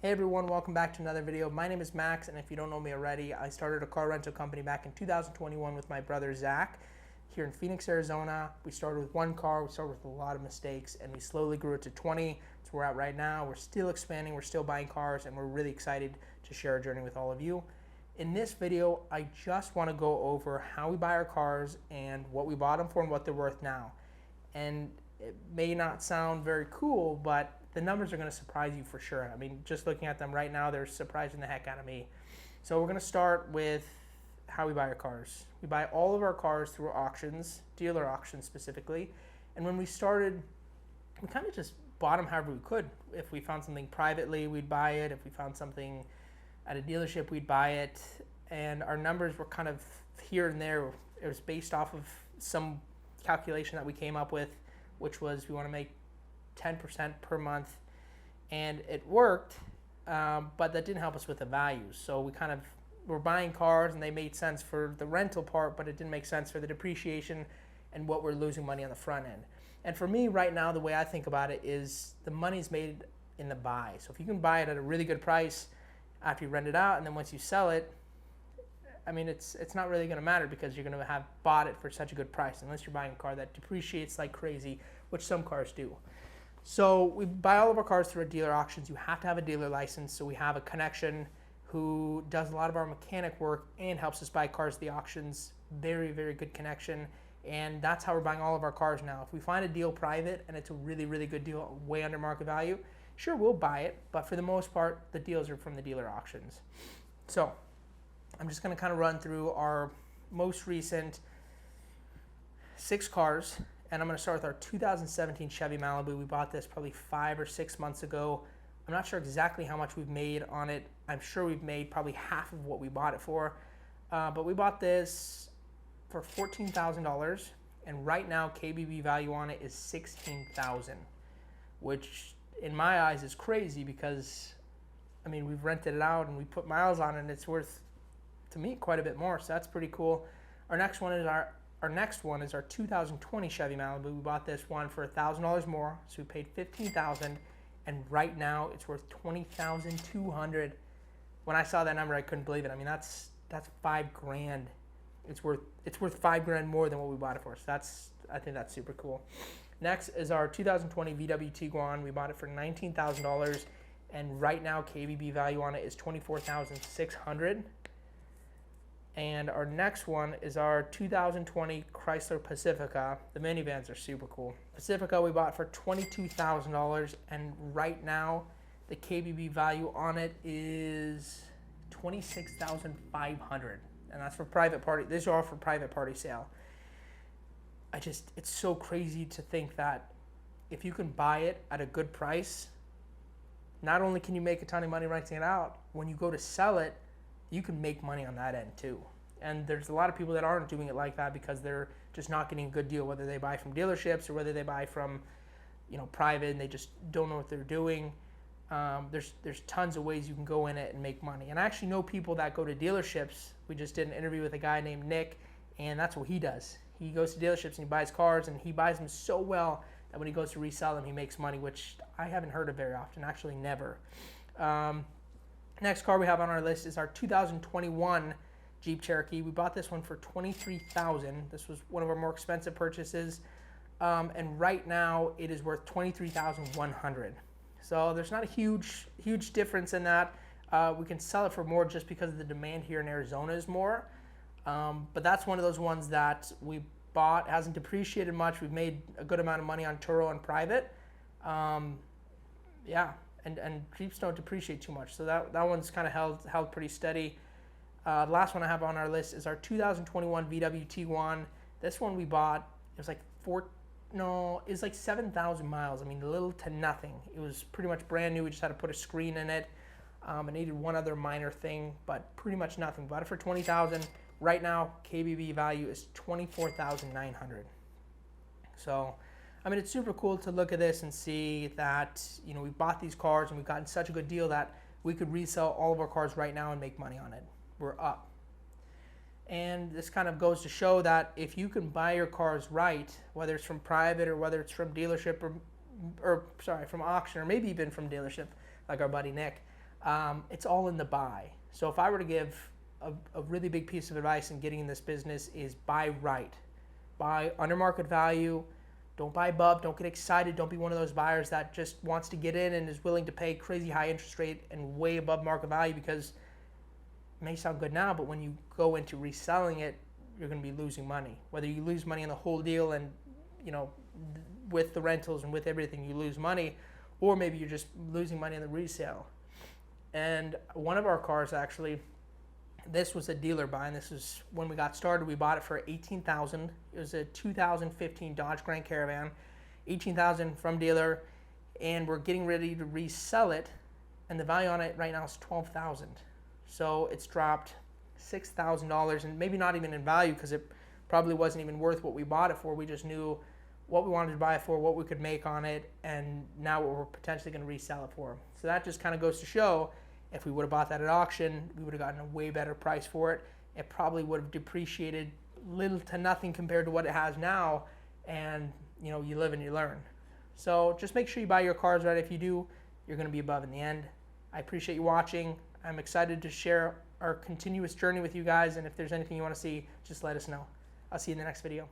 Hey everyone, welcome back to another video. My name is Max, and if you don't know me already, I started a car rental company back in 2021 with my brother Zach here in Phoenix, Arizona. We started with one car, we started with a lot of mistakes, and we slowly grew it to 20. That's where we're at right now. We're still expanding, we're still buying cars, and we're really excited to share our journey with all of you. In this video, I just want to go over how we buy our cars and what we bought them for and what they're worth now. And it may not sound very cool, but the numbers are going to surprise you for sure. I mean, just looking at them right now, they're surprising the heck out of me. So we're going to start with how we buy our cars. We buy all of our cars through auctions, dealer auctions specifically. And when we started, we kind of just bought them however we could. If we found something privately, we'd buy it. If we found something at a dealership, we'd buy it. And our numbers were kind of here and there. It was based off of some calculation that we came up with, which was we want to make 10% per month, and it worked, but that didn't help us with the values. So we kind of were buying cars and they made sense for the rental part, but it didn't make sense for the depreciation and what we're losing money on the front end. And for me right now, the way I think about it is the money's made in the buy. So if you can buy it at a really good price after you rent it out, and then once you sell it, I mean, it's not really going to matter because you're going to have bought it for such a good price, unless you're buying a car that depreciates like crazy, which some cars do. So we buy all of our cars through our dealer auctions. You have to have a dealer license, so we have a connection who does a lot of our mechanic work and helps us buy cars at the auctions. Very, very good connection, and that's how we're buying all of our cars now. If we find a deal private and it's a really, really good deal, way under market value, sure, we'll buy it, but for the most part, the deals are from the dealer auctions. So I'm just going to kind of run through our most recent 6 cars. And I'm going to start with our 2017 Chevy Malibu. We bought this probably 5 or 6 months ago. I'm not sure exactly how much we've made on it. I'm sure we've made probably half of what we bought it for. But we bought this for $14,000. And right now, KBB value on it is $16,000, which in my eyes is crazy because, I mean, we've rented it out and we put miles on it, and it's worth, to me, quite a bit more. So that's pretty cool. Our next one is our 2020 Chevy Malibu. We bought this one for $1,000 more, so we paid $15,000, and right now it's worth $20,200. When I saw that number, I couldn't believe it. I mean, that's $5,000. It's worth $5,000 more than what we bought it for. So I think that's super cool. Next is our 2020 VW Tiguan. We bought it for $19,000, and right now KBB value on it is $24,600. And our next one is our 2020 Chrysler Pacifica. The minivans are super cool. Pacifica we bought for $22,000, and right now the KBB value on it is $26,500, and that's for private party. These are all for private party sale. It's so crazy to think that if you can buy it at a good price, not only can you make a ton of money renting it out, when you go to sell it, you can make money on that end too. And there's a lot of people that aren't doing it like that because they're just not getting a good deal, whether they buy from dealerships or whether they buy from, private, and they just don't know what they're doing. There's tons of ways you can go in it and make money. And I actually know people that go to dealerships. We just did an interview with a guy named Nick, and that's what he does. He goes to dealerships and he buys cars, and he buys them so well that when he goes to resell them, he makes money, which I haven't heard of very often, actually never. Next car we have on our list is our 2021 Jeep Cherokee. We bought this one for $23,000. This was one of our more expensive purchases, and right now it is worth $23,100. So there's not a huge difference in that. We can sell it for more just because the demand here in Arizona is more, but that's one of those ones that we bought. It hasn't depreciated much. We've made a good amount of money on Turo and private. Yeah. And Jeeps don't depreciate too much, so that one's kind of held pretty steady. The last one I have on our list is our 2021 VW Tiguan. This one we bought. It was like 7,000 miles. I mean, little to nothing. It was pretty much brand new. We just had to put a screen in it. It needed one other minor thing, but pretty much nothing. Bought it for $20,000. Right now, KBB value is $24,900. So, I mean, it's super cool to look at this and see that, we bought these cars and we've gotten such a good deal that we could resell all of our cars right now and make money on it. We're up. And this kind of goes to show that if you can buy your cars right, whether it's from private or whether it's from dealership from auction, or maybe even from dealership, like our buddy Nick, It's all in the buy. So if I were to give a really big piece of advice in getting in this business is buy right. Buy under market value. Don't buy above. Don't get excited. Don't be one of those buyers that just wants to get in and is willing to pay crazy high interest rate and way above market value, because it may sound good now, but when you go into reselling it, you're going to be losing money. Whether you lose money on the whole deal and, with the rentals and with everything, you lose money, or maybe you're just losing money on the resale. And one of our cars, actually, this was a dealer buy, and this is when we got started. We bought it for $18,000. It was a 2015 Dodge Grand Caravan, $18,000 from dealer, and we're getting ready to resell it, and the value on it right now is $12,000. So it's dropped $6,000, and maybe not even in value, because it probably wasn't even worth what we bought it for. We just knew what we wanted to buy it for, what we could make on it, and now what we're potentially going to resell it for. So that just kind of goes to show, if we would have bought that at auction, we would have gotten a way better price for it. It probably would have depreciated little to nothing compared to what it has now, and you live and you learn. So just make sure you buy your cars right. If you do, you're going to be above in the end. I appreciate you watching. I'm excited to share our continuous journey with you guys, and if there's anything you want to see, just let us know. I'll see you in the next video.